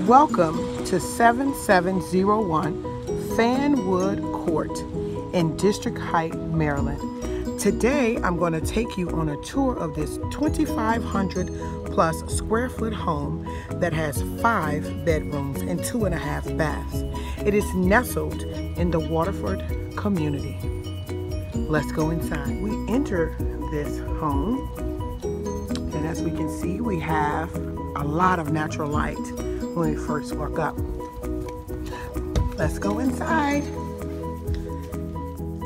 Welcome to 7701 Fanwood Court in District Heights, Maryland. Today, I'm going to take you on a tour of this 2,500 plus square foot home that has 5 bedrooms and 2.5 baths. It is nestled in the Waterford community. Let's go inside. We enter this home, and as we can see, we have a lot of natural light when we first walk up. Let's go inside.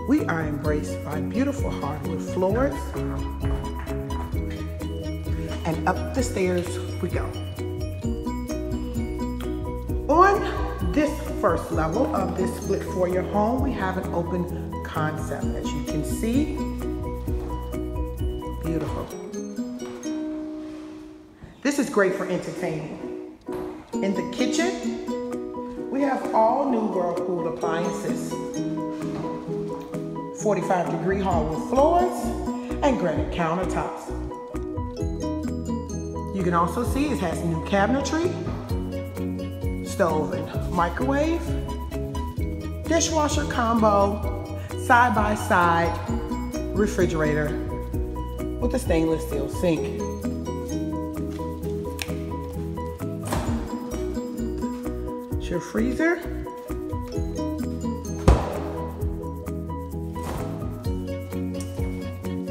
We are embraced by beautiful hardwood floors, and up the stairs we go. On this first level of this split foyer home, we have an open concept. As you can see, beautiful. This is great for entertaining. In the kitchen, we have all new Whirlpool appliances, 45-degree hardwood floors, and granite countertops. You can also see it has new cabinetry, stove and microwave, dishwasher combo, side-by-side refrigerator with a stainless steel sink. Your freezer,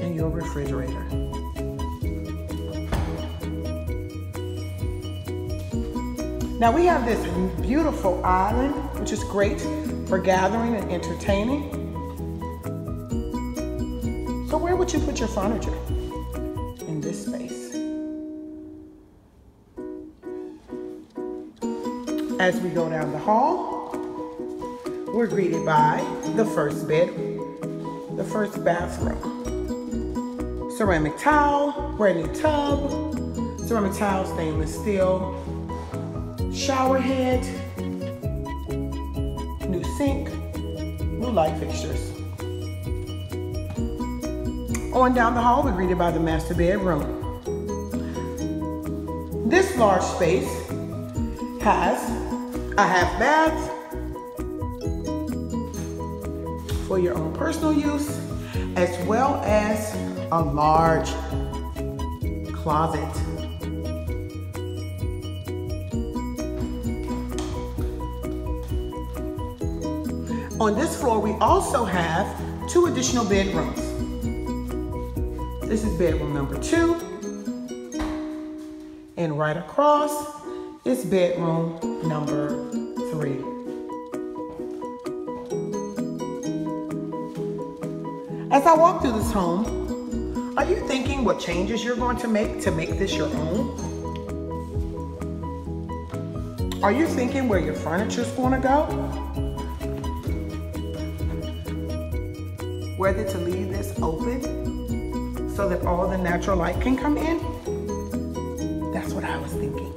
and your refrigerator. Now we have this beautiful island, which is great for gathering and entertaining. So where would you put your furniture in this space? As we go down the hall, we're greeted by the first bedroom, the first bathroom. Ceramic towel, brand new tub, ceramic towel, stainless steel, shower head, new sink, new light fixtures. On down the hall, we're greeted by the master bedroom. This large space has a half bath for your own personal use, as well as a large closet. On this floor, we also have 2 additional bedrooms. This is bedroom number 2, and right across is bedroom number 3. As I walk through this home, are you thinking what changes you're going to make this your own? Are you thinking where your furniture is going to go? Whether to leave this open so that all the natural light can come in? That's what I was thinking.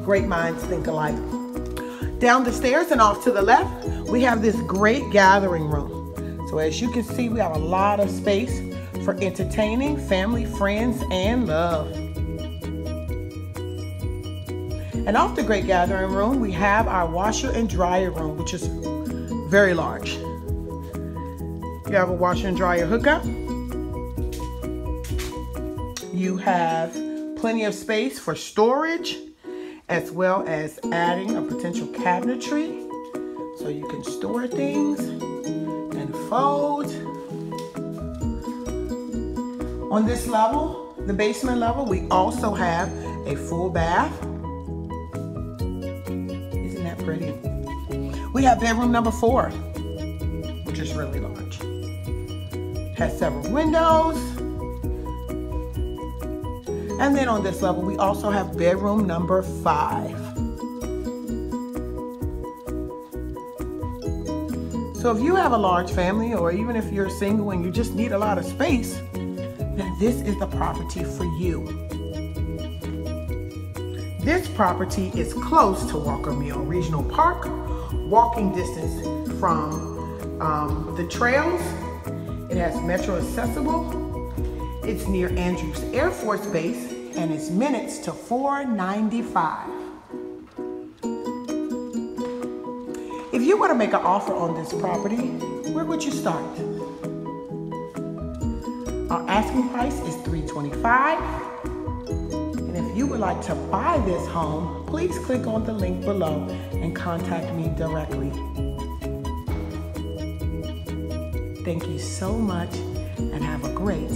Great minds think alike. Down the stairs and off to the left, we have this great gathering room. So as you can see, we have a lot of space for entertaining family, friends, and love. And off the great gathering room, we have our washer and dryer room, which is very large. You have a washer and dryer hookup. You have plenty of space for storage, as well as adding a potential cabinetry so you can store things and fold. On this level, the basement level, we also have a full bath. Isn't that pretty? We have bedroom number 4, which is really large. Has several windows. And then on this level, we also have bedroom number 5. So if you have a large family, or even if you're single and you just need a lot of space, then this is the property for you. This property is close to Walker Mill Regional Park, walking distance from the trails. It has metro accessible. It's near Andrews Air Force Base, and it's minutes to 495. If you were to make an offer on this property, where would you start? Our asking price is $325. And if you would like to buy this home, please click on the link below and contact me directly. Thank you so much and have a great